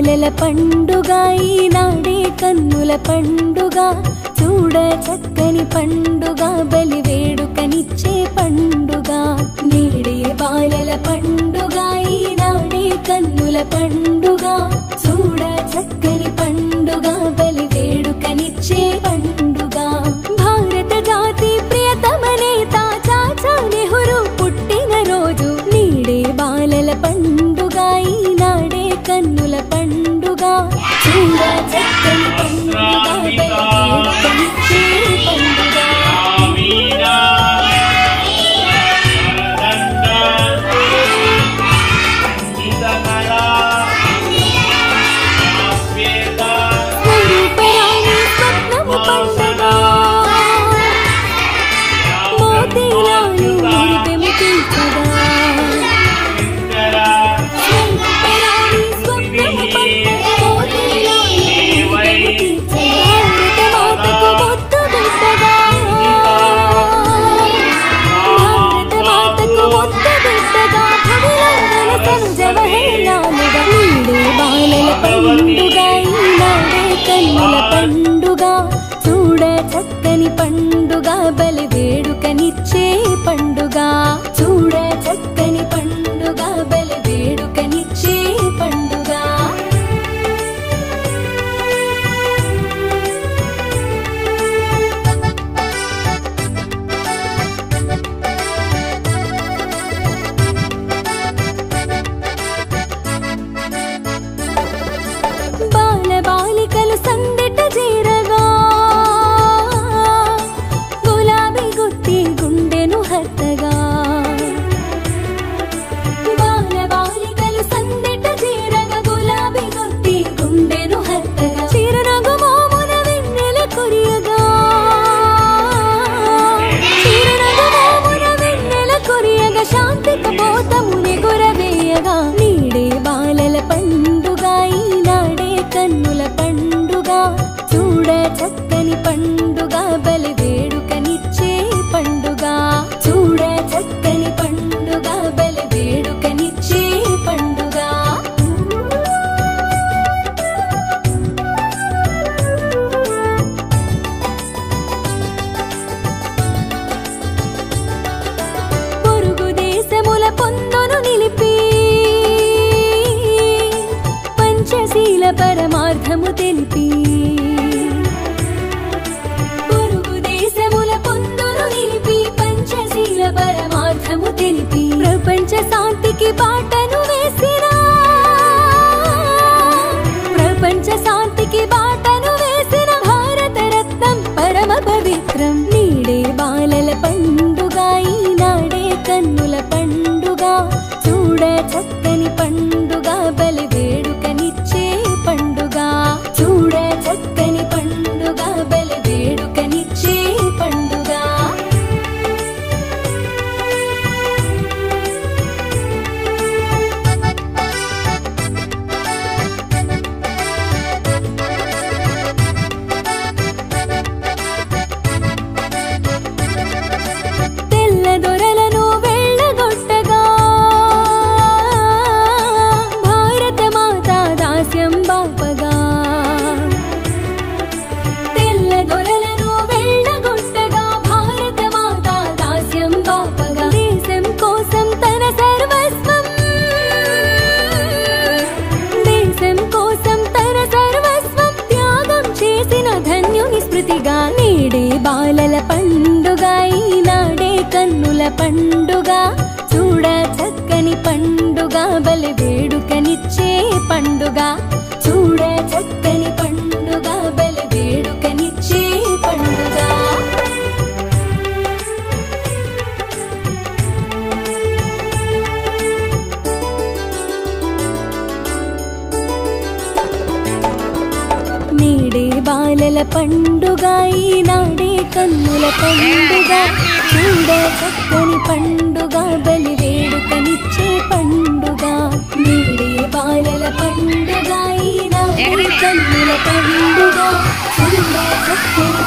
బాలల పండుగ ఈనాడే కన్నుల పండుగ చూడ చక్కని పండుగ బలి వేడుకనిచ్చే పండుగ నేడే బాలల పండుగ ఈనాడే కన్నుల పండుగ చూడ చక్కని పండుగ బలి వేడుకనిచ్చే పండుగ భారత జాతి ప్రియతమ నేత చాచా నెహ్రూ పుట్టిన రోజు నేడే బాలల పండుగ ఈనాడే కన్నుల పండుగ చూడ చక్కని పండుగ బలి వేడుకనిచ్చే పండుగ పండుగ చూడ చక్కని పండుగ బలి వేడుకనిచ్చే పండుగ చూడ చక్కని పండుగ బలి వేడుకనిచ్చే పండుగ బాల బాలికలు సందెట చేరగా గులాబీ గుత్తి గుండెను హత్తగా బాల బాలికలు సందెట చేరగా గులాబీ గుత్తి గుండెను హత్తగా చిరునగు మోమున వెన్నెల కురియగా చిరునగు మోమున వెన్నెల కురియగా శాంతి కపోతముని గురవేయగా నీడే బాలల పండుగ ఈనాడే కన్నుల పండుగ చూడ చక్కని పండుగ బలి వేడుకనిచ్చే పండుగ చూడ చక్కని పండుగ బలి వేడుకనిచ్చే పండుగ పొరుగు దేశముల పొందును నిలిపి పంచశీల పరమార్థము తెలిపి పొరుగు దేశముల పొందును నిలిపి పంచశీల పరమార్థము తెలిపి ప్రపంచ శాంతికి బాటను వేసిన ప్రపంచ శాంతికి బాటను వేసిన భారత రత్నం పరమ పవిత్రం నీడే బాలల పండుగ ఈనాడే కన్నుల పండుగ చూడ చక్కని పండుగ బలి వేడుకనిచ్చే పండుగ చూడ చక్కని పండుగ బలి వేడుకనిచ్చే పండుగ తెల్ల దొరలను వెళ్ళగొట్టగా భారత మాత దాస్యం బాపగా తెల్ల దొరలను వెళ్ళగొట్టగా భారత మాత దాస్యం బాపగా దేశం కోసం తన సర్వస్వం దేశం కోసం తన సర్వస్వం త్యాగం చేసిన ధన్యుని స్మృతిగా నేడే బాలల పండుగ ఈనాడే కన్నుల పండుగ చూడ చక్కని పండుగ బలి వేడుకనిచ్చే పండుగ చూడ చక్కని పండుగ బలి వేడుకనిచ్చే పండుగ నేడే బాలల పండుగ ఈనాడే కన్నుల పండుగ చూడ చక్కని పండుగ బలి వేడుకనిచ్చే పండుగ నేడే బాలల పండుగ ఈనాడే కన్నుల పండుగ చూడ చక్కని